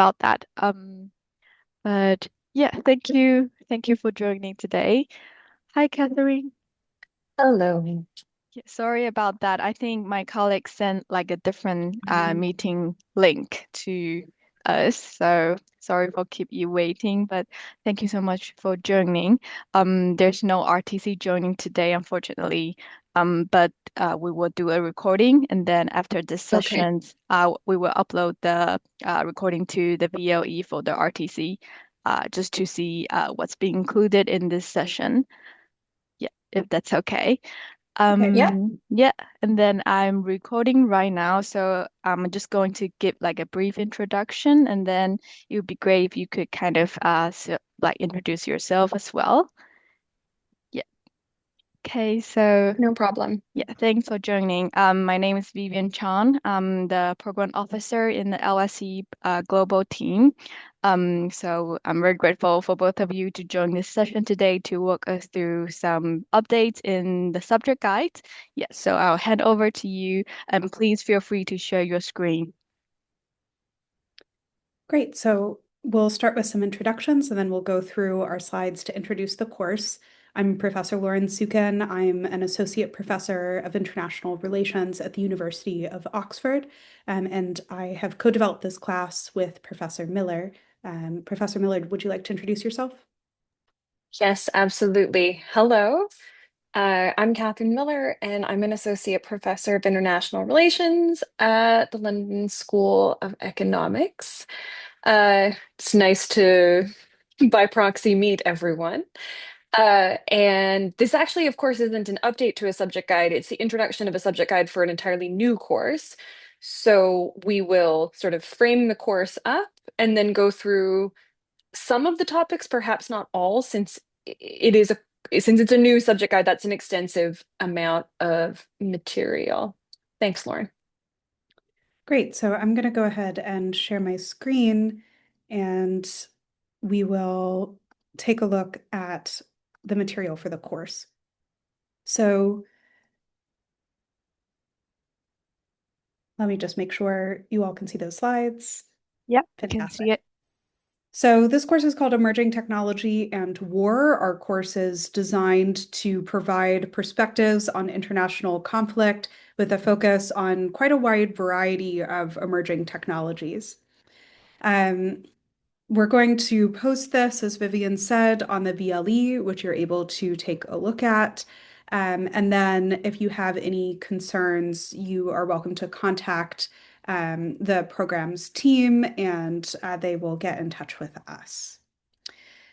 about that. But yeah, thank you for joining today. Hi, Catherine. Hello. Yeah, sorry about that. I think my colleague sent like a different Um, meeting link to us. So sorry for keep you waiting, but thank you so much for joining. There's no RTC joining today, unfortunately. But we will do a recording, and then after this okay. session, we will upload the recording to the VLE for the RTC, just to see what's being included in this session. Yeah, if that's okay. Okay. Yeah. Yeah, and then I'm recording right now, so I'm just going to give like a brief introduction, and then it would be great if you could kind of like introduce yourself as well. Yeah. Okay, so No problem. yeah, thanks for joining. My name is Vivian Chan. I'm the program officer in the LSE global team. So I'm very grateful for both of you to join this session today to walk us through some updates in the subject guide. Yeah, so I'll hand over to you, and please feel free to share your screen. Great. So we'll start with some introductions and then we'll go through our slides to introduce the course. I'm Professor Lauren Sukin. I'm an associate professor of international relations at the University of Oxford, and I have co-developed this class with Professor Miller. Professor Miller, would you like to introduce yourself? Yes, absolutely. Hello. I'm Catherine Miller, and I'm an associate professor of international relations at the London School of Economics. It's nice to, by proxy, meet everyone. And this actually, of course, isn't an update to a subject guide. It's the introduction of a subject guide for an entirely new course. So we will sort of frame the course up and then go through some of the topics, perhaps not all, since it's a new subject guide, that's an extensive amount of material. Thanks, Lauren. Great. So I'm going to go ahead and share my screen and we will take a look at the material for the course. So let me just make sure you all can see those slides. Yep, I can Fantastic. see it. So this course is called Emerging Technology and War. Our course is designed to provide perspectives on international conflict with a focus on quite a wide variety of emerging technologies. Um, we're going to post this, as Vivian said, on the VLE, which you're able to take a look at. And then if you have any concerns, you are welcome to contact the program's team and they will get in touch with us.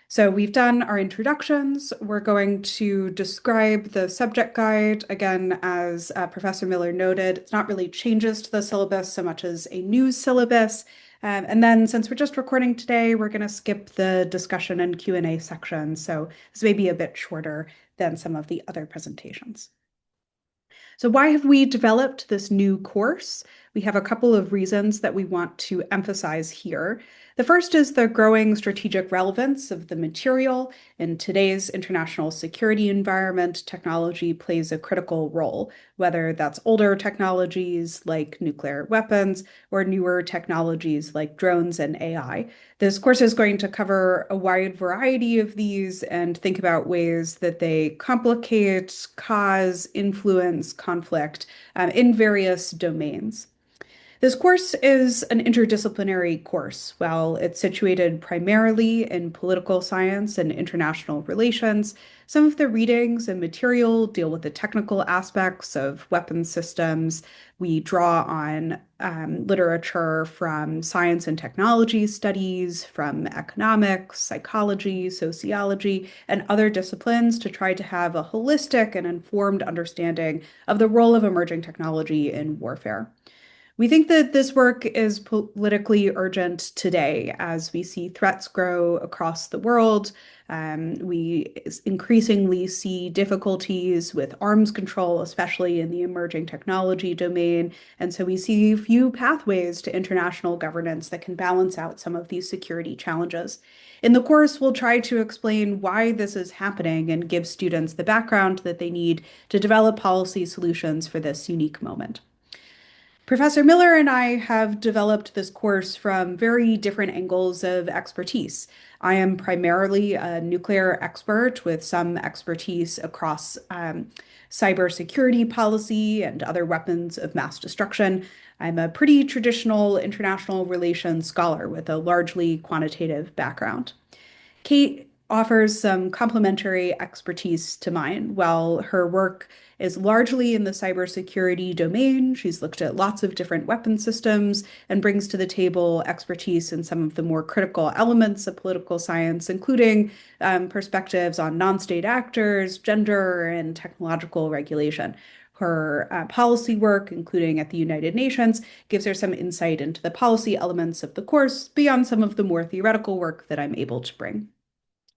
So we've done our introductions. We're going to describe the subject guide. Again, as Professor Miller noted, it's not really changes to the syllabus so much as a new syllabus. And then since we're just recording today, we're going to skip the discussion and Q&A section. So this may be a bit shorter than some of the other presentations. So why have we developed this new course? We have a couple of reasons that we want to emphasize here. The first is the growing strategic relevance of the material. In today's international security environment, technology plays a critical role, whether that's older technologies like nuclear weapons or newer technologies like drones and AI. This course is going to cover a wide variety of these and think about ways that they complicate, cause, influence conflict in various domains. This course is an interdisciplinary course. While it's situated primarily in political science and international relations, some of the readings and material deal with the technical aspects of weapons systems. We draw on literature from science and technology studies, from economics, psychology, sociology, and other disciplines to try to have a holistic and informed understanding of the role of emerging technology in warfare. We think that this work is politically urgent today as we see threats grow across the world. We increasingly see difficulties with arms control, especially in the emerging technology domain. And so we see few pathways to international governance that can balance out some of these security challenges. In the course, we'll try to explain why this is happening and give students the background that they need to develop policy solutions for this unique moment. Professor Miller and I have developed this course from very different angles of expertise. I am primarily a nuclear expert with some expertise across cybersecurity policy and other weapons of mass destruction. I'm a pretty traditional international relations scholar with a largely quantitative background. Kate offers some complementary expertise to mine. While her work is largely in the cybersecurity domain, she's looked at lots of different weapon systems and brings to the table expertise in some of the more critical elements of political science, including perspectives on non-state actors, gender, and technological regulation. Her policy work, including at the United Nations, gives her some insight into the policy elements of the course beyond some of the more theoretical work that I'm able to bring.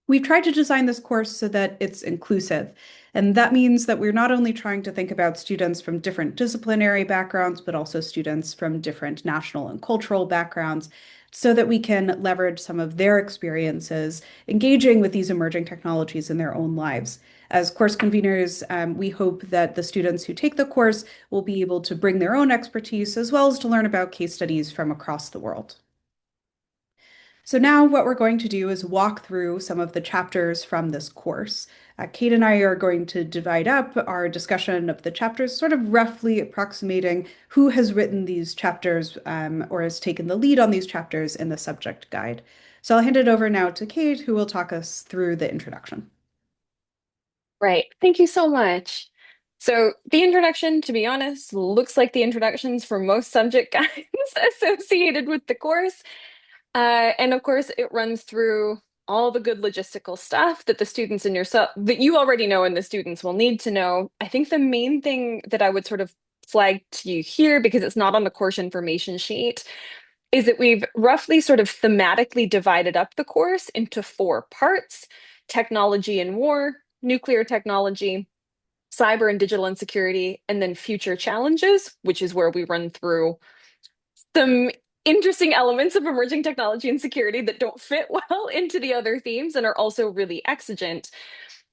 We've tried to design this course so that it's inclusive. And that means that we're not only trying to think about students from different disciplinary backgrounds, but also students from different national and cultural backgrounds, so that we can leverage some of their experiences engaging with these emerging technologies in their own lives. As course conveners, we hope that the students who take the course will be able to bring their own expertise as well as to learn about case studies from across the world. So now what we're going to do is walk through some of the chapters from this course. Kate and I are going to divide up our discussion of the chapters, sort of roughly approximating who has written these chapters or has taken the lead on these chapters in the subject guide. So I'll hand it over now to Kate, who will talk us through the introduction. Right. Thank you so much. So the introduction, to be honest, looks like the introductions for most subject guides associated with the course. And of course, it runs through all the good logistical stuff that the students in your that you already know and the students will need to know. I think the main thing that I would sort of flag to you here, because it's not on the course information sheet, is that we've roughly sort of thematically divided up the course into 4 parts: technology and war, nuclear technology, cyber and digital insecurity, and then future challenges, which is where we run through some interesting elements of emerging technology and security that don't fit well into the other themes and are also really exigent.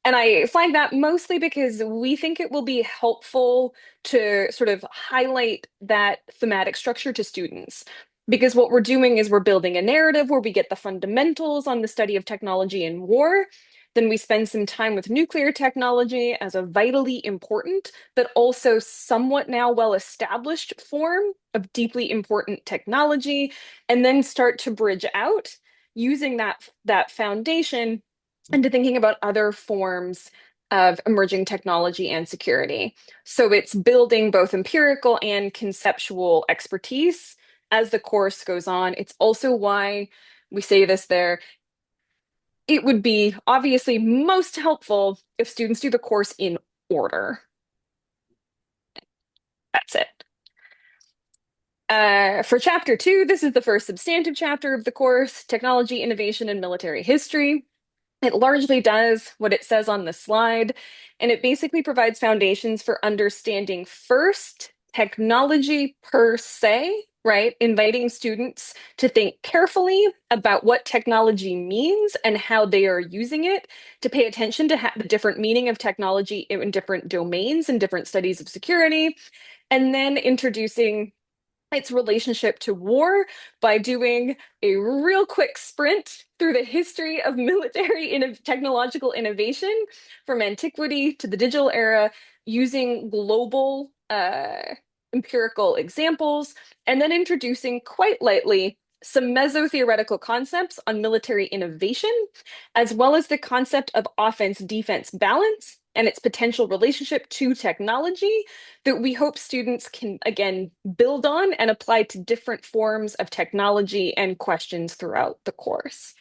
And I flag that mostly because we think it will be helpful to sort of highlight that thematic structure to students. Because what we're doing is we're building a narrative where we get the fundamentals on the study of technology and war. Then we spend some time with nuclear technology as a vitally important, but also somewhat now well-established form of deeply important technology, and then start to bridge out using that foundation into thinking about other forms of emerging technology and security. So it's building both empirical and conceptual expertise as the course goes on. It's also why we say this there. It would be obviously most helpful if students do the course in order. That's it. For chapter 2, this is the first substantive chapter of the course, Technology, Innovation, and Military History. It largely does what it says on the slide, and it basically provides foundations for understanding first technology per se, right? Inviting students to think carefully about what technology means and how they are using it, to pay attention to the different meaning of technology in different domains and different studies of security, and then introducing its relationship to war by doing a real quick sprint through the history of military and technological innovation from antiquity to the digital era using global empirical examples, and then introducing quite lightly some meso-theoretical concepts on military innovation, as well as the concept of offense-defense balance and its potential relationship to technology that we hope students can, again, build on and apply to different forms of technology and questions throughout the course.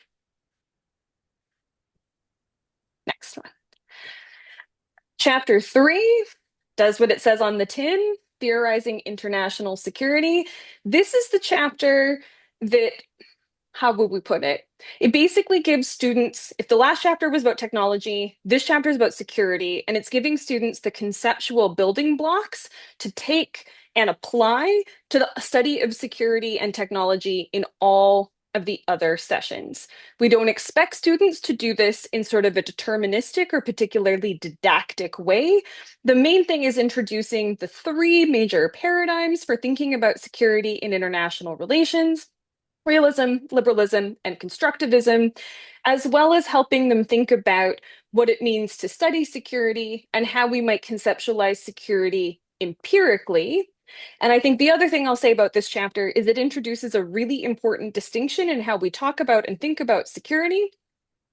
Next one. Chapter 3 does what it says on the tin, theorizing international security. This is the chapter that, how would we put it? It basically gives students, if the last chapter was about technology, this chapter is about security, and it's giving students the conceptual building blocks to take and apply to the study of security and technology in all of the other sessions. We don't expect students to do this in sort of a deterministic or particularly didactic way. The main thing is introducing the three major paradigms for thinking about security in international relations: realism, liberalism, and constructivism, as well as helping them think about what it means to study security and how we might conceptualize security empirically. And I think the other thing I'll say about this chapter is it introduces a really important distinction in how we talk about and think about security,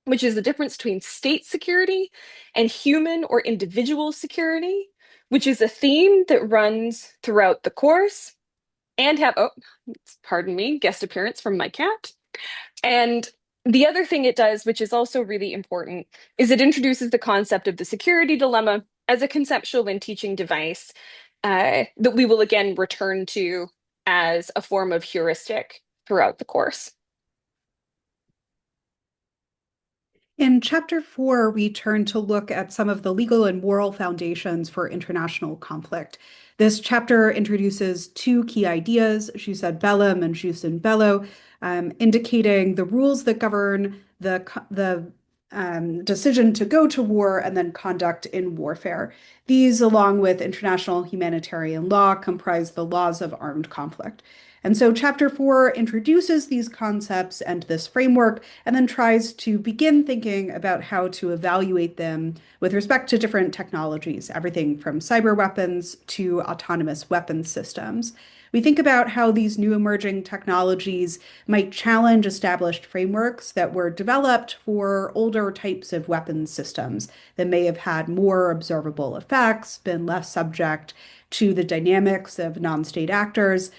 which is the difference between state security and human or individual security, which is a theme that runs throughout the course and have, oh, pardon me, guest appearance from my cat. And the other thing it does, which is also really important, is it introduces the concept of the security dilemma as a conceptual and teaching device that we will again return to as a form of heuristic throughout the course. In chapter 4, we turn to look at some of the legal and moral foundations for international conflict. This chapter introduces two key ideas, jus ad bellum and jus in bello, indicating the rules that govern the decision to go to war and then conduct in warfare. These, along with international humanitarian law, comprise the laws of armed conflict. And so chapter 4 introduces these concepts and this framework and then tries to begin thinking about how to evaluate them with respect to different technologies, everything from cyber weapons to autonomous weapons systems. We think about how these new emerging technologies might challenge established frameworks that were developed for older types of weapons systems that may have had more observable effects, been less subject to the dynamics of non-state actors,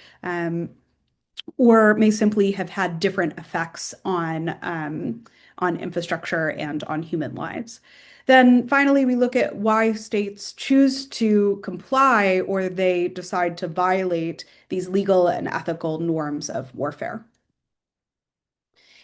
or may simply have had different effects on infrastructure and on human lives. Then finally, we look at why states choose to comply or they decide to violate these legal and ethical norms of warfare.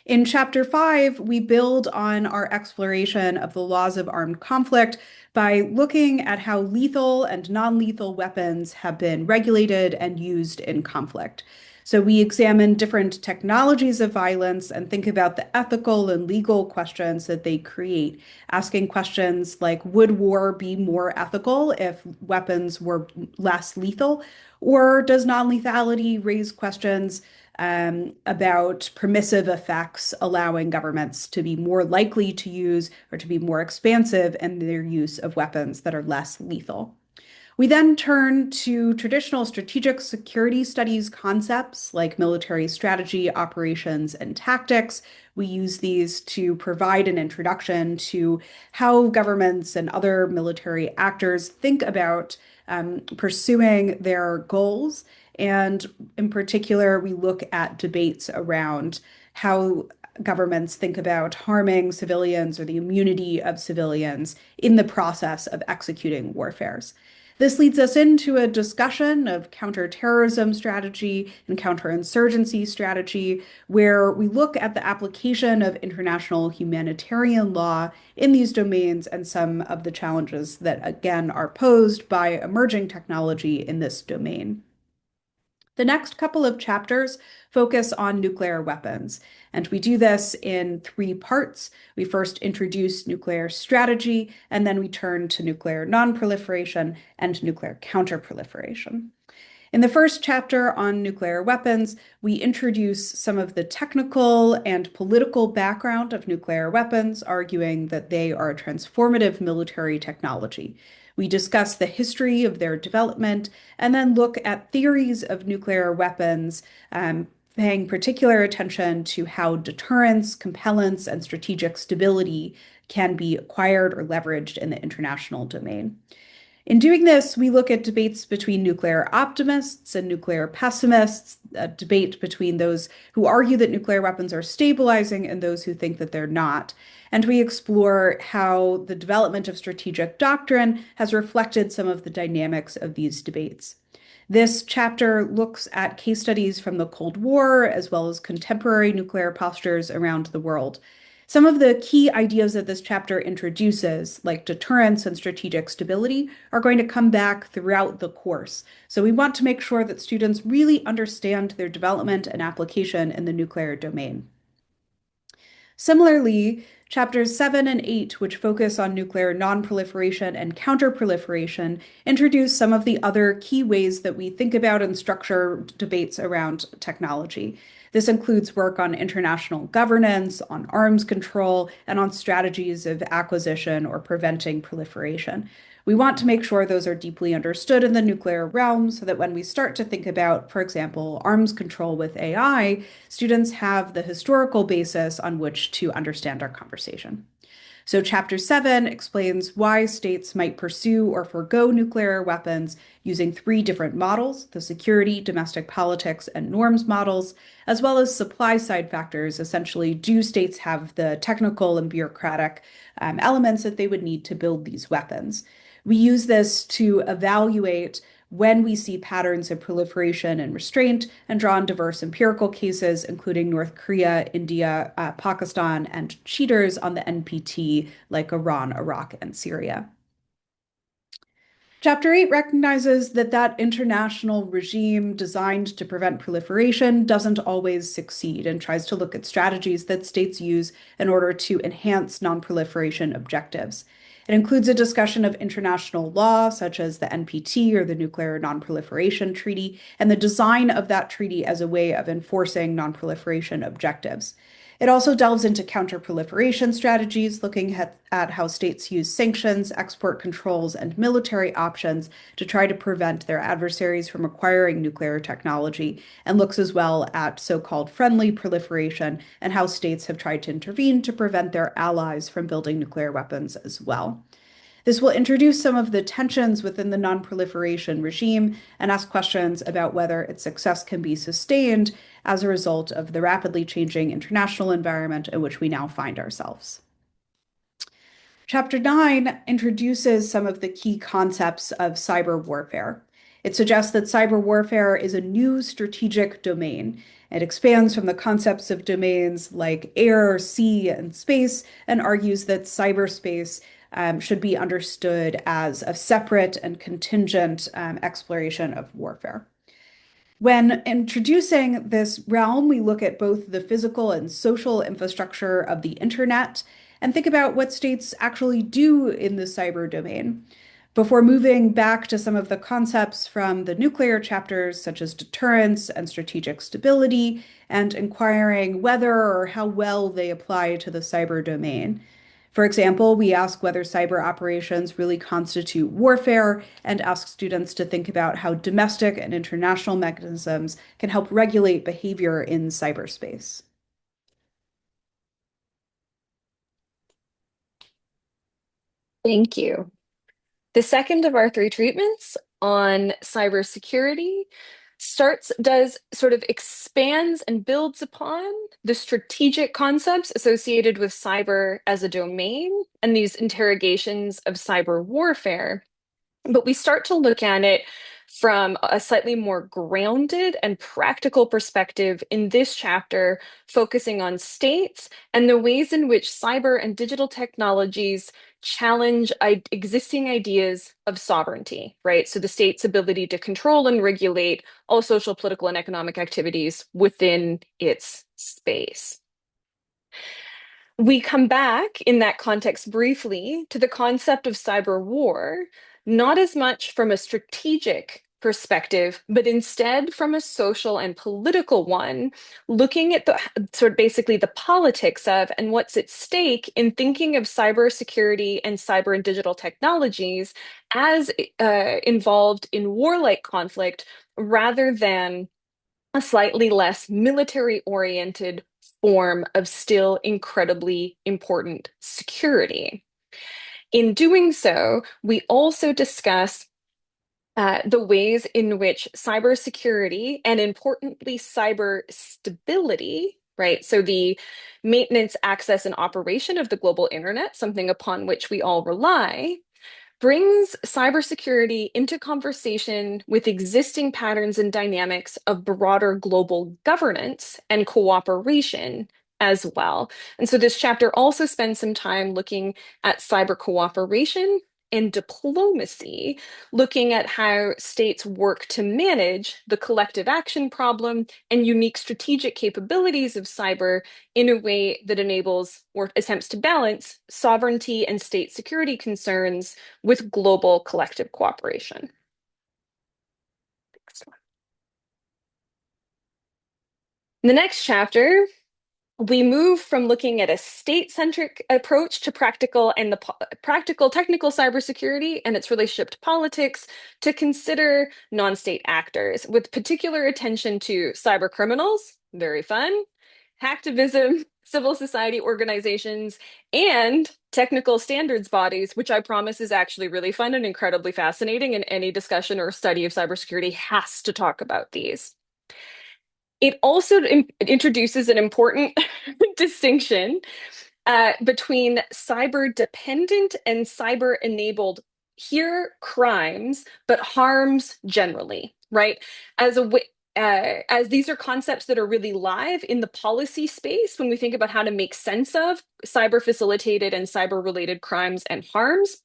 In chapter 5, we build on our exploration of the laws of armed conflict by looking at how lethal and non-lethal weapons have been regulated and used in conflict. So we examine different technologies of violence and think about the ethical and legal questions that they create, asking questions like, would war be more ethical if weapons were less lethal? Or does non-lethality raise questions about permissive effects, allowing governments to be more likely to use or to be more expansive in their use of weapons that are less lethal? We then turn to traditional strategic security studies concepts like military strategy, operations, and tactics. We use these to provide an introduction to how governments and other military actors think about pursuing their goals. And in particular, we look at debates around how governments think about harming civilians or the immunity of civilians in the process of executing warfares. This leads us into a discussion of counterterrorism strategy and counterinsurgency strategy, where we look at the application of international humanitarian law in these domains and some of the challenges that, again, are posed by emerging technology in this domain. The next couple of chapters focus on nuclear weapons, and we do this in three parts. We first introduce nuclear strategy, and then we turn to nuclear nonproliferation and nuclear counterproliferation. In the first chapter on nuclear weapons, we introduce some of the technical and political background of nuclear weapons, arguing that they are a transformative military technology. We discuss the history of their development and then look at theories of nuclear weapons, paying particular attention to how deterrence, compellence, and strategic stability can be acquired or leveraged in the international domain. In doing this, we look at debates between nuclear optimists and nuclear pessimists, a debate between those who argue that nuclear weapons are stabilizing and those who think that they're not. And we explore how the development of strategic doctrine has reflected some of the dynamics of these debates. This chapter looks at case studies from the Cold War as well as contemporary nuclear postures around the world. Some of the key ideas that this chapter introduces, like deterrence and strategic stability, are going to come back throughout the course. So we want to make sure that students really understand their development and application in the nuclear domain. Similarly, chapters 7 and 8, which focus on nuclear nonproliferation and counterproliferation, introduce some of the other key ways that we think about and structure debates around technology. This includes work on international governance, on arms control, and on strategies of acquisition or preventing proliferation. We want to make sure those are deeply understood in the nuclear realm so that when we start to think about, for example, arms control with AI, students have the historical basis on which to understand our conversation. So, Chapter 7 explains why states might pursue or forego nuclear weapons using three different models: the security, domestic politics, and norms models, as well as supply side factors. Essentially, do states have the technical and bureaucratic elements that they would need to build these weapons? We use this to evaluate when we see patterns of proliferation and restraint and draw on diverse empirical cases, including North Korea, India, Pakistan, and cheaters on the NPT like Iran, Iraq, and Syria. Chapter 8 recognizes that international regime designed to prevent proliferation doesn't always succeed and tries to look at strategies that states use in order to enhance nonproliferation objectives. It includes a discussion of international law, such as the NPT or the Nuclear Nonproliferation Treaty, and the design of that treaty as a way of enforcing nonproliferation objectives. It also delves into counterproliferation strategies, looking at how states use sanctions, export controls, and military options to try to prevent their adversaries from acquiring nuclear technology, and looks as well at so-called friendly proliferation and how states have tried to intervene to prevent their allies from building nuclear weapons as well. This will introduce some of the tensions within the nonproliferation regime and ask questions about whether its success can be sustained as a result of the rapidly changing international environment in which we now find ourselves. Chapter 9 introduces some of the key concepts of cyber warfare. It suggests that cyber warfare is a new strategic domain. It expands from the concepts of domains like air, sea, and space, and argues that cyberspace should be understood as a separate and contingent exploration of warfare. When introducing this realm, we look at both the physical and social infrastructure of the internet and think about what states actually do in the cyber domain. Before moving back to some of the concepts from the nuclear chapters, such as deterrence and strategic stability, and inquiring whether or how well they apply to the cyber domain. For example, we ask whether cyber operations really constitute warfare and ask students to think about how domestic and international mechanisms can help regulate behavior in cyberspace. Thank you. The second of our three treatments on cybersecurity does sort of expands and builds upon the strategic concepts associated with cyber as a domain and these interrogations of cyber warfare. But we start to look at it from a slightly more grounded and practical perspective in this chapter, focusing on states and the ways in which cyber and digital technologies challenge existing ideas of sovereignty, right? So the state's ability to control and regulate all social, political, and economic activities within its space. We come back in that context briefly to the concept of cyber war, not as much from a strategic perspective, but instead from a social and political one, looking at the sort of basically the politics of and what's at stake in thinking of cybersecurity and cyber and digital technologies as involved in warlike conflict rather than a slightly less military oriented form of still incredibly important security. In doing so, we also discuss the ways in which cybersecurity and importantly, cyber stability, right? So the maintenance, access, and operation of the global internet, something upon which we all rely, brings cybersecurity into conversation with existing patterns and dynamics of broader global governance and cooperation as well. And so this chapter also spends some time looking at cyber cooperation and diplomacy, looking at how states work to manage the collective action problem and unique strategic capabilities of cyber in a way that enables or attempts to balance sovereignty and state security concerns with global collective cooperation. In the next chapter, we move from looking at a state-centric approach to practical and the practical technical cybersecurity and its relationship to politics to consider non-state actors, with particular attention to cyber criminals, very fun, hacktivism, civil society organizations, and technical standards bodies, which I promise is actually really fun and incredibly fascinating, and any discussion or study of cybersecurity has to talk about these. It also introduces an important distinction between cyber dependent and cyber enabled here crimes, but harms generally, right? As a as these are concepts that are really live in the policy space when we think about how to make sense of cyber facilitated and cyber related crimes and harms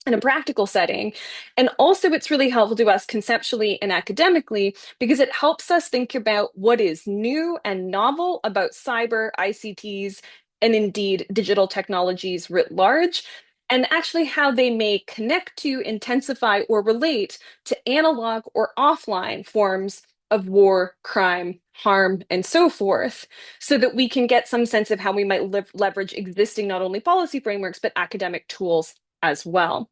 in a practical setting. And also, it's really helpful to us conceptually and academically because it helps us think about what is new and novel about cyber, ICTs, and indeed digital technologies writ large, and actually how they may connect to, intensify, or relate to analog or offline forms of war, crime, harm, and so forth, so that we can get some sense of how we might leverage existing not only policy frameworks, but academic tools as well.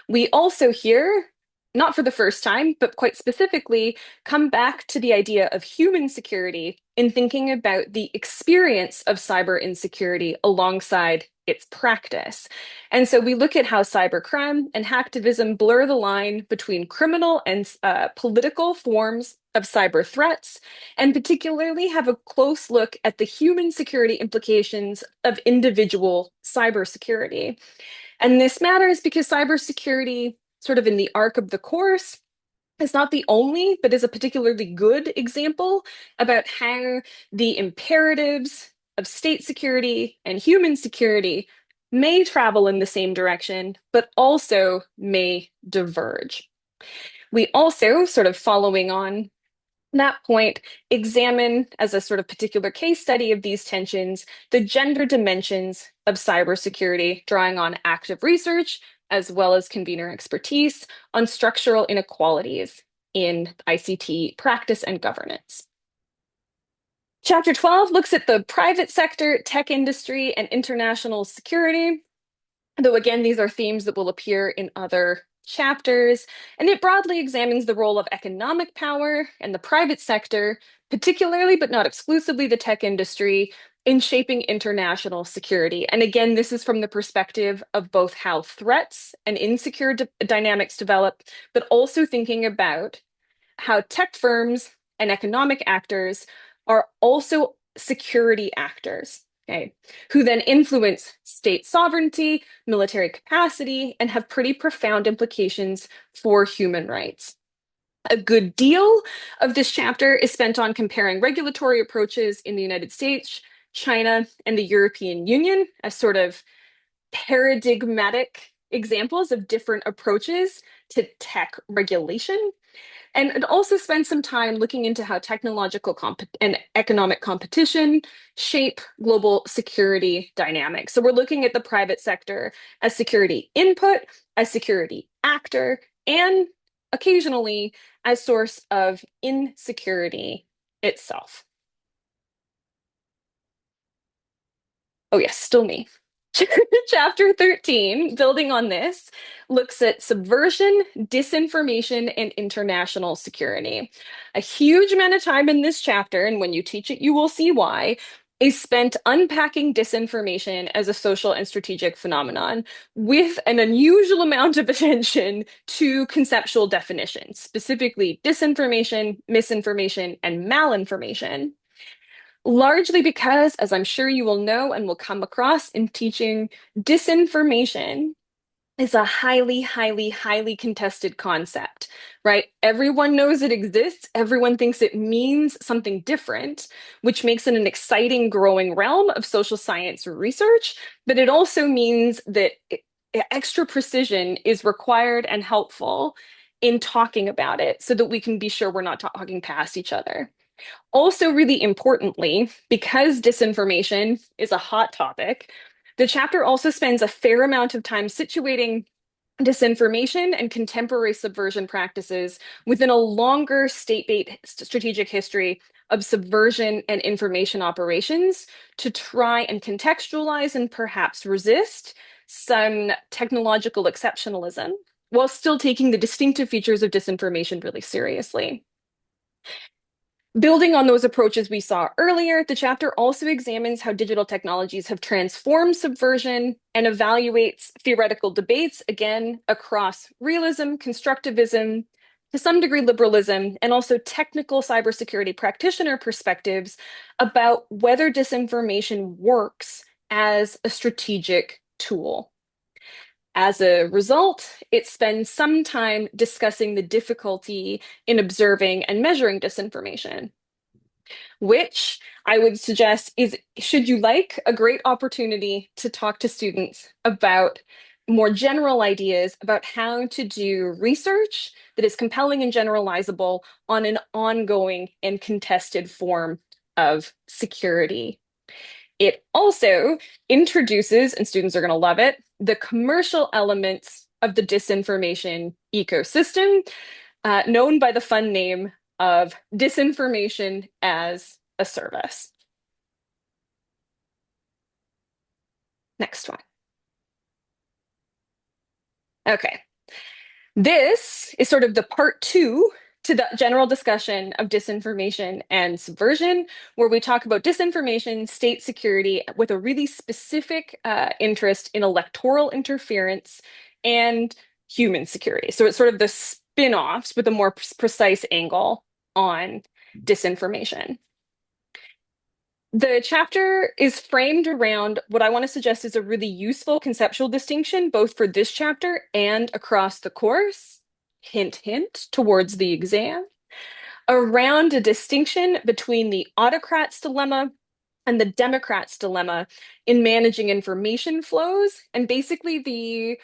We also here, not for the first time, but quite specifically, come back to the idea of human security in thinking about the experience of cyber insecurity alongside its practice. And so we look at how cybercrime and hacktivism blur the line between criminal and political forms of cyber threats, and particularly have a close look at the human security implications of individual cybersecurity. And this matters because cybersecurity, sort of in the arc of the course, is not the only, but is a particularly good example about how the imperatives of state security and human security may travel in the same direction, but also may diverge. We also, sort of following on that point, examine as a sort of particular case study of these tensions, the gender dimensions of cybersecurity, drawing on active research as well as convener expertise on structural inequalities in ICT practice and governance. Chapter 12 looks at the private sector, tech industry, and international security. Though again, these are themes that will appear in other chapters, and it broadly examines the role of economic power and the private sector, particularly but not exclusively the tech industry, in shaping international security. And again, this is from the perspective of both how threats and insecure dynamics develop, but also thinking about how tech firms and economic actors are also security actors. Okay, who then influence state sovereignty, military capacity, and have pretty profound implications for human rights. A good deal of this chapter is spent on comparing regulatory approaches in the United States, China, and the European Union as sort of paradigmatic examples of different approaches to tech regulation. And it also spends some time looking into how technological and economic competition shape global security dynamics. So we're looking at the private sector as security input, as security actor, and occasionally as source of insecurity itself. Oh yes, still me. Chapter 13, building on this, looks at subversion, disinformation, and international security. A huge amount of time in this chapter, and when you teach it, you will see why, is spent unpacking disinformation as a social and strategic phenomenon with an unusual amount of attention to conceptual definitions, specifically disinformation, misinformation, and malinformation. Largely because, as I'm sure you will know and will come across in teaching, disinformation is a highly, highly, highly contested concept, right? Everyone knows it exists. Everyone thinks it means something different, which makes it an exciting, growing realm of social science research. But it also means that extra precision is required and helpful in talking about it so that we can be sure we're not talking past each other. Also, really importantly, because disinformation is a hot topic, the chapter also spends a fair amount of time situating disinformation and contemporary subversion practices within a longer state-based strategic history of subversion and information operations to try and contextualize and perhaps resist some technological exceptionalism while still taking the distinctive features of disinformation really seriously. Building on those approaches we saw earlier, the chapter also examines how digital technologies have transformed subversion and evaluates theoretical debates, again, across realism, constructivism, to some degree liberalism, and also technical cybersecurity practitioner perspectives about whether disinformation works as a strategic tool. As a result, it spends some time discussing the difficulty in observing and measuring disinformation, which I would suggest is, should you like, a great opportunity to talk to students about more general ideas about how to do research that is compelling and generalizable on an ongoing and contested form of security. It also introduces, and students are going to love it, the commercial elements of the disinformation ecosystem, known by the fun name of disinformation as a service. Next one. Okay. This is sort of the part two to the general discussion of disinformation and subversion, where we talk about disinformation, state security, with a really specific interest in electoral interference and human security. So it's sort of the spin-offs with a more precise angle on disinformation. The chapter is framed around what I want to suggest is a really useful conceptual distinction, both for this chapter and across the course. Hint, hint, towards the exam, around a distinction between the autocrat's dilemma and the democrat's dilemma in managing information flows, and basically the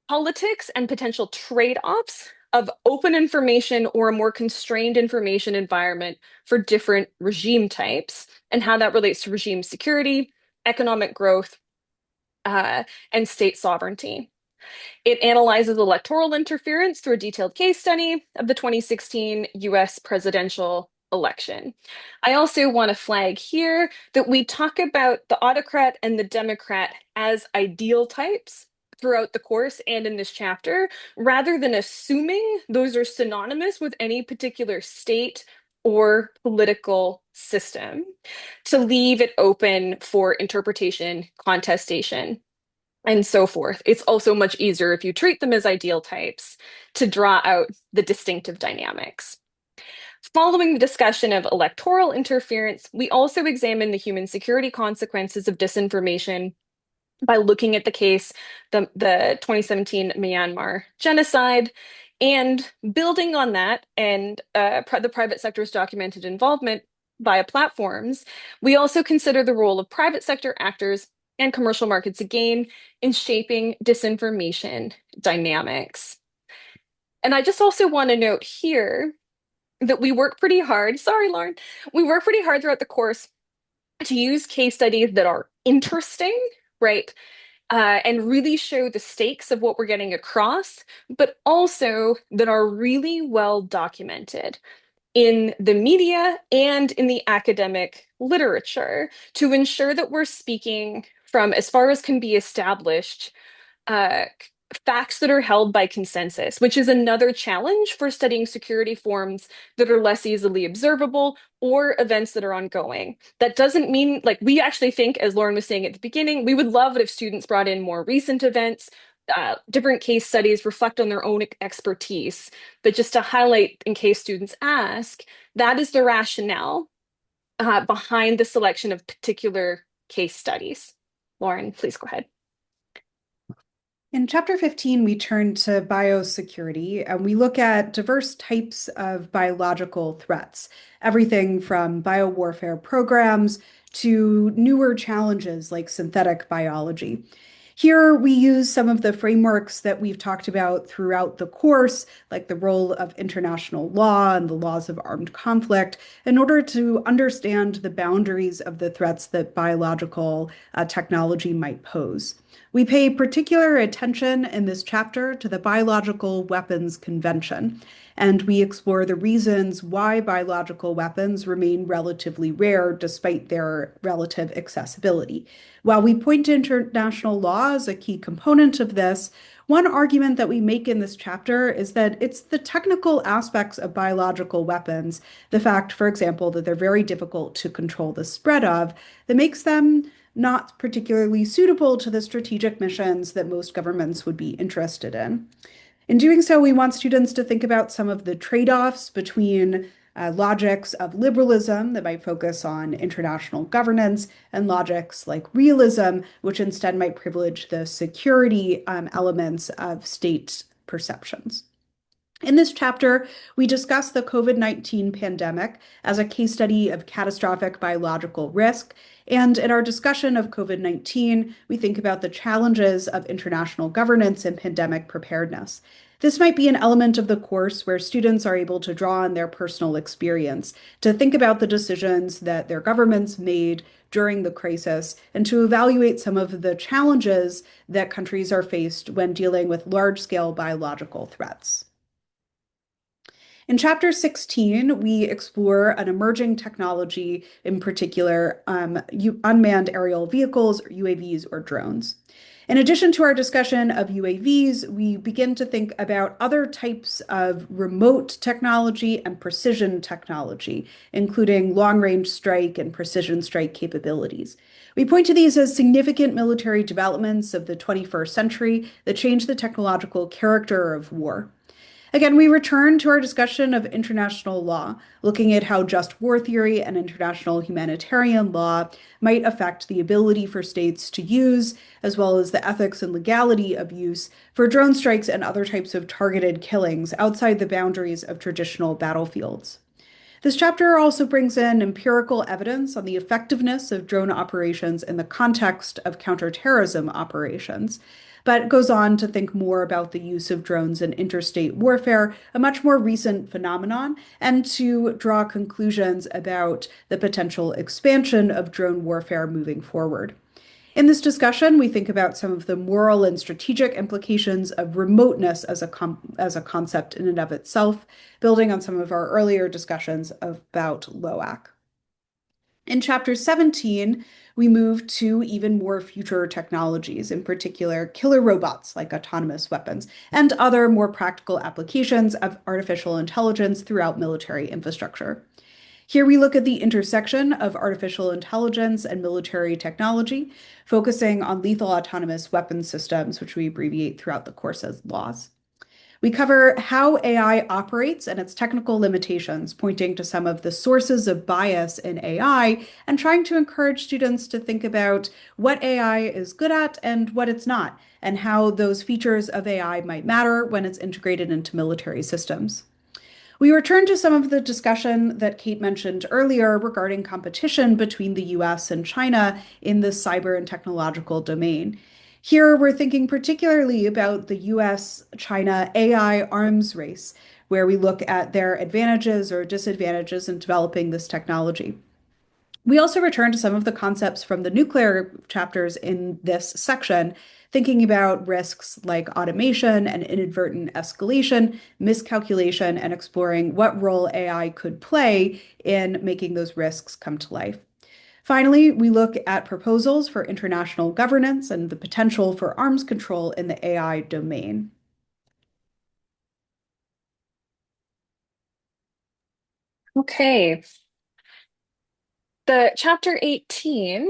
politics and potential trade-offs of open information or a more constrained information environment for different regime types, and how that relates to regime security, economic growth, and state sovereignty. It analyzes electoral interference through a detailed case study of the 2016 US presidential election. I also want to flag here that we talk about the autocrat and the democrat as ideal types throughout the course and in this chapter, rather than assuming those are synonymous with any particular state or political system, to leave it open for interpretation, contestation, and so forth. It's also much easier if you treat them as ideal types to draw out the distinctive dynamics. Following the discussion of electoral interference, we also examine the human security consequences of disinformation by looking at the case, the 2017 Myanmar genocide, and building on that and the private sector's documented involvement via platforms. We also consider the role of private sector actors and commercial markets again in shaping disinformation dynamics. And I just also want to note here that we work pretty hard. Sorry, Lauren. We work pretty hard throughout the course to use case studies that are interesting, right? And really show the stakes of what we're getting across, but also that are really well documented in the media and in the academic literature to ensure that we're speaking from, as far as can be established, uh, facts that are held by consensus, which is another challenge for studying security forms that are less easily observable or events that are ongoing. That doesn't mean, like, we actually think, as Lauren was saying at the beginning, we would love it if students brought in more recent events, different case studies, reflect on their own expertise. But just to highlight, in case students ask, that is the rationale behind the selection of particular case studies. Lauren, please go ahead. In chapter 15, we turn to biosecurity and we look at diverse types of biological threats, everything from biowarfare programs to newer challenges like synthetic biology. Here, we use some of the frameworks that we've talked about throughout the course, like the role of international law and the laws of armed conflict, in order to understand the boundaries of the threats that biological technology might pose. We pay particular attention in this chapter to the Biological Weapons Convention, and we explore the reasons why biological weapons remain relatively rare despite their relative accessibility. While we point to international law as a key component of this, one argument that we make in this chapter is that it's the technical aspects of biological weapons, the fact, for example, that they're very difficult to control the spread of, that makes them not particularly suitable to the strategic missions that most governments would be interested in. In doing so, we want students to think about some of the trade-offs between logics of liberalism that might focus on international governance and logics like realism, which instead might privilege the security elements of state perceptions. In this chapter, we discuss the COVID-19 pandemic as a case study of catastrophic biological risk. And in our discussion of COVID-19, we think about the challenges of international governance and pandemic preparedness. This might be an element of the course where students are able to draw on their personal experience to think about the decisions that their governments made during the crisis and to evaluate some of the challenges that countries are faced when dealing with large-scale biological threats. In chapter 16, we explore an emerging technology, in particular, unmanned aerial vehicles, or UAVs, or drones. In addition to our discussion of UAVs, we begin to think about other types of remote technology and precision technology, including long-range strike and precision strike capabilities. We point to these as significant military developments of the 21st century that change the technological character of war. Again, we return to our discussion of international law, looking at how just war theory and international humanitarian law might affect the ability for states to use, as well as the ethics and legality of use, for drone strikes and other types of targeted killings outside the boundaries of traditional battlefields. This chapter also brings in empirical evidence on the effectiveness of drone operations in the context of counterterrorism operations, but goes on to think more about the use of drones in interstate warfare, a much more recent phenomenon, and to draw conclusions about the potential expansion of drone warfare moving forward. In this discussion, we think about some of the moral and strategic implications of remoteness as a concept in and of itself, building on some of our earlier discussions about LOAC. In chapter 17, we move to even more future technologies, in particular killer robots like autonomous weapons, and other more practical applications of artificial intelligence throughout military infrastructure. Here we look at the intersection of artificial intelligence and military technology, focusing on lethal autonomous weapon systems, which we abbreviate throughout the course as LAWS. We cover how AI operates and its technical limitations, pointing to some of the sources of bias in AI and trying to encourage students to think about what AI is good at and what it's not, and how those features of AI might matter when it's integrated into military systems. We return to some of the discussion that Kate mentioned earlier regarding competition between the US and China in the cyber and technological domain. Here, we're thinking particularly about the US-China AI arms race, where we look at their advantages or disadvantages in developing this technology. We also return to some of the concepts from the nuclear chapters in this section, thinking about risks like automation and inadvertent escalation, miscalculation, and exploring what role AI could play in making those risks come to life. Finally, we look at proposals for international governance and the potential for arms control in the AI domain. Okay, the chapter 18,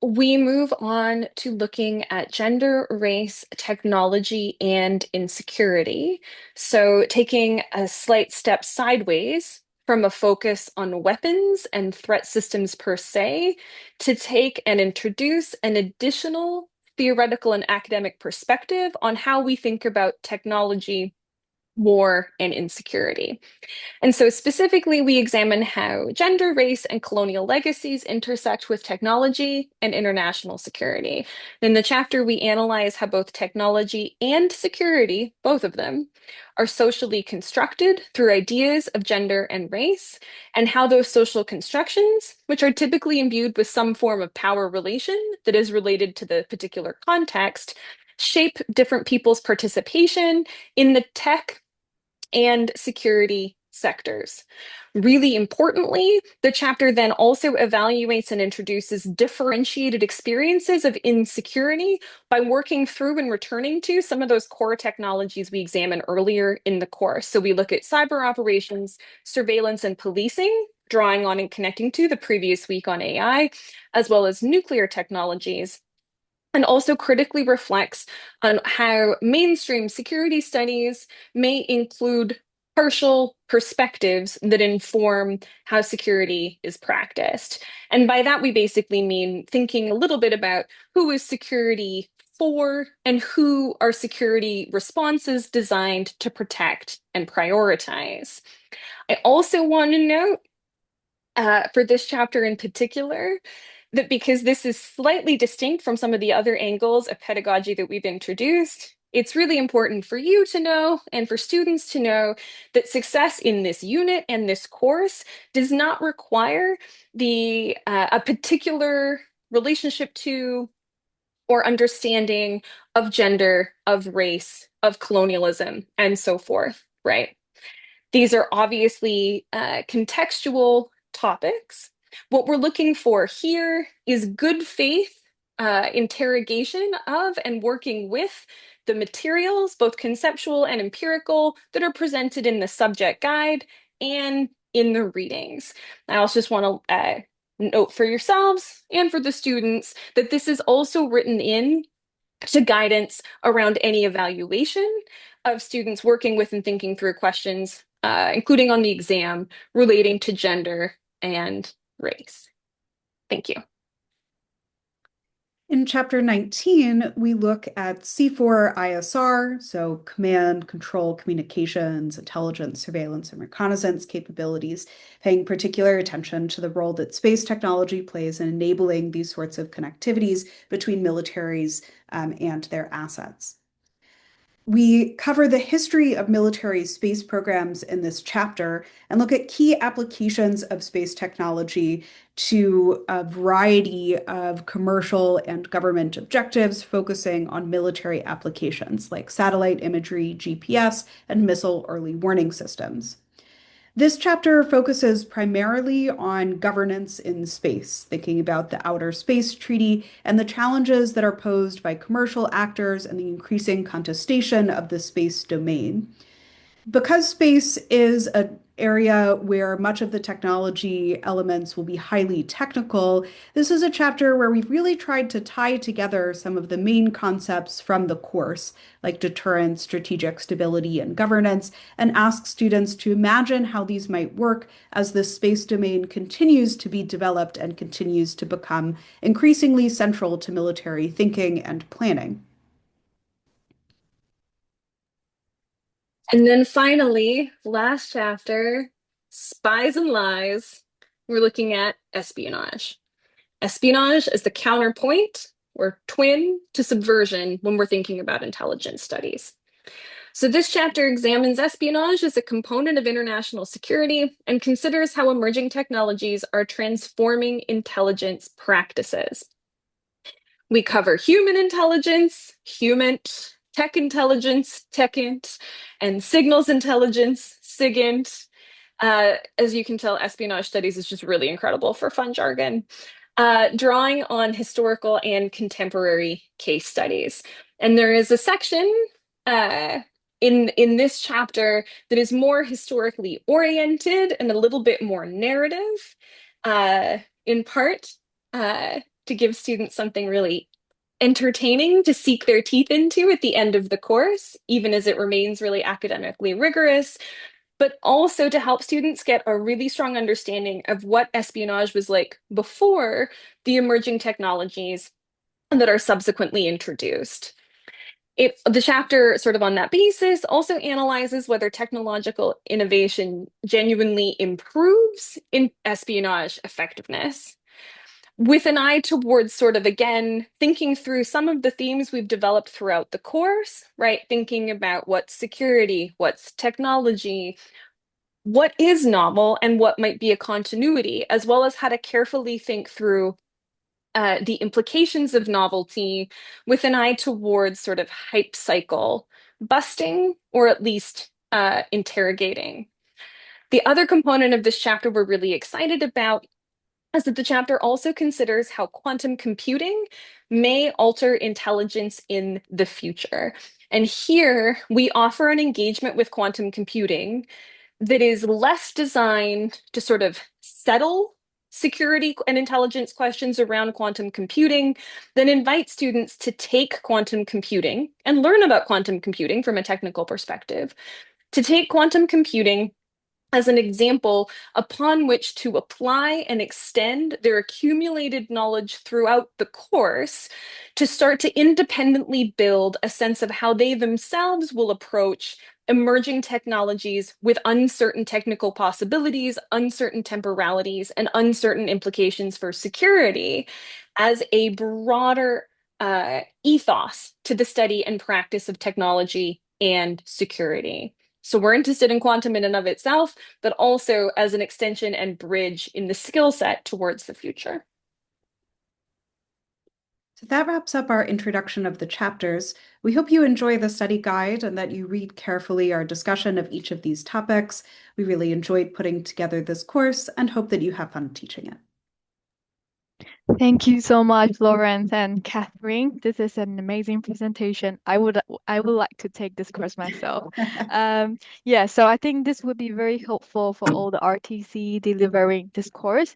we move on to looking at gender, race, technology, and insecurity. So taking a slight step sideways from a focus on weapons and threat systems per se, to take and introduce an additional theoretical and academic perspective on how we think about technology, war, and insecurity. And so specifically, we examine how gender, race, and colonial legacies intersect with technology and international security. In the chapter, we analyze how both technology and security, both of them, are socially constructed through ideas of gender and race, and how those social constructions, which are typically imbued with some form of power relation that is related to the particular context, shape different people's participation in the tech and security sectors. Really importantly, the chapter then also evaluates and introduces differentiated experiences of insecurity by working through and returning to some of those core technologies we examined earlier in the course. So we look at cyber operations, surveillance, and policing, drawing on and connecting to the previous week on AI, as well as nuclear technologies, and also critically reflects on how mainstream security studies may include partial perspectives that inform how security is practiced. And by that, we basically mean thinking a little bit about who is security for and who are security responses designed to protect and prioritize. I also want to note for this chapter in particular, that because this is slightly distinct from some of the other angles of pedagogy that we've introduced, it's really important for you to know and for students to know that success in this unit and this course does not require a particular relationship to or understanding of gender, of race, of colonialism, and so forth, right? These are obviously contextual topics. What we're looking for here is good faith interrogation of and working with the materials, both conceptual and empirical, that are presented in the subject guide and in the readings. I also just want to note for yourselves and for the students that this is also written in to guidance around any evaluation of students working with and thinking through questions, including on the exam, relating to gender and race. Thank you. In chapter 19, we look at C4ISR, so command, control, communications, intelligence, surveillance, and reconnaissance capabilities, paying particular attention to the role that space technology plays in enabling these sorts of connectivities between militaries and their assets. We cover the history of military space programs in this chapter and look at key applications of space technology to a variety of commercial and government objectives, focusing on military applications like satellite imagery, GPS, and missile early warning systems. This chapter focuses primarily on governance in space, thinking about the Outer Space Treaty and the challenges that are posed by commercial actors and the increasing contestation of the space domain. Because space is an area where much of the technology elements will be highly technical, this is a chapter where we've really tried to tie together some of the main concepts from the course, like deterrence, strategic stability, and governance, and ask students to imagine how these might work as the space domain continues to be developed and continues to become increasingly central to military thinking and planning. And then finally, last chapter, Spies and Lies, we're looking at espionage. Espionage is the counterpoint or twin to subversion when we're thinking about intelligence studies. So this chapter examines espionage as a component of international security and considers how emerging technologies are transforming intelligence practices. We cover human intelligence, humant, tech intelligence, techint, and signals intelligence, sigint. As you can tell, espionage studies is just really incredible for fun jargon. Drawing on historical and contemporary case studies. And there is a section in this chapter that is more historically oriented and a little bit more narrative, in part to give students something really entertaining to seek their teeth into at the end of the course, even as it remains really academically rigorous, but also to help students get a really strong understanding of what espionage was like before the emerging technologies that are subsequently introduced. The chapter, sort of on that basis, also analyzes whether technological innovation genuinely improves in espionage effectiveness, with an eye towards sort of, again, thinking through some of the themes we've developed throughout the course, right? Thinking about what's security, what's technology, what is novel, and what might be a continuity, as well as how to carefully think through the implications of novelty with an eye towards sort of hype cycle busting, or at least interrogating. The other component of this chapter we're really excited about is that the chapter also considers how quantum computing may alter intelligence in the future. And here we offer an engagement with quantum computing that is less designed to sort of settle security and intelligence questions around quantum computing, than invite students to take quantum computing and learn about quantum computing from a technical perspective, to take quantum computing as an example upon which to apply and extend their accumulated knowledge throughout the course, to start to independently build a sense of how they themselves will approach emerging technologies with uncertain technical possibilities, uncertain temporalities, and uncertain implications for security as a broader ethos to the study and practice of technology and security. So we're interested in quantum in and of itself, but also as an extension and bridge in the skill set towards the future. So that wraps up our introduction of the chapters. We hope you enjoy the study guide and that you read carefully our discussion of each of these topics. We really enjoyed putting together this course and hope that you have fun teaching it. Thank you so much, Lawrence and Catherine. This is an amazing presentation. I would like to take this course myself. Yeah, so I think this would be very helpful for all the RTC delivering this course.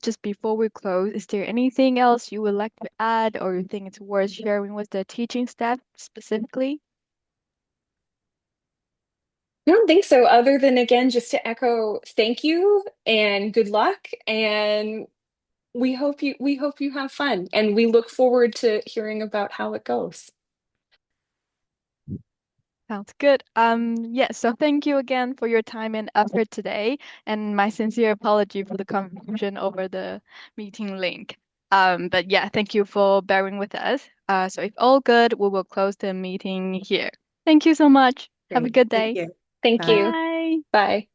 Just before we close, is there anything else you would like to add or you think it's worth sharing with the teaching staff specifically? I don't think so, other than, again, just to echo thank you and good luck. And we hope you have fun, and we look forward to hearing about how it goes. Sounds good. Yeah, so thank you again for your time and effort today, and my sincere apology for the confusion over the meeting link. But yeah, thank you for bearing with us. So if all good, we will close the meeting here. Thank you so much. Have a Great. good Thank day. you. Thank Bye. you. Bye. Bye.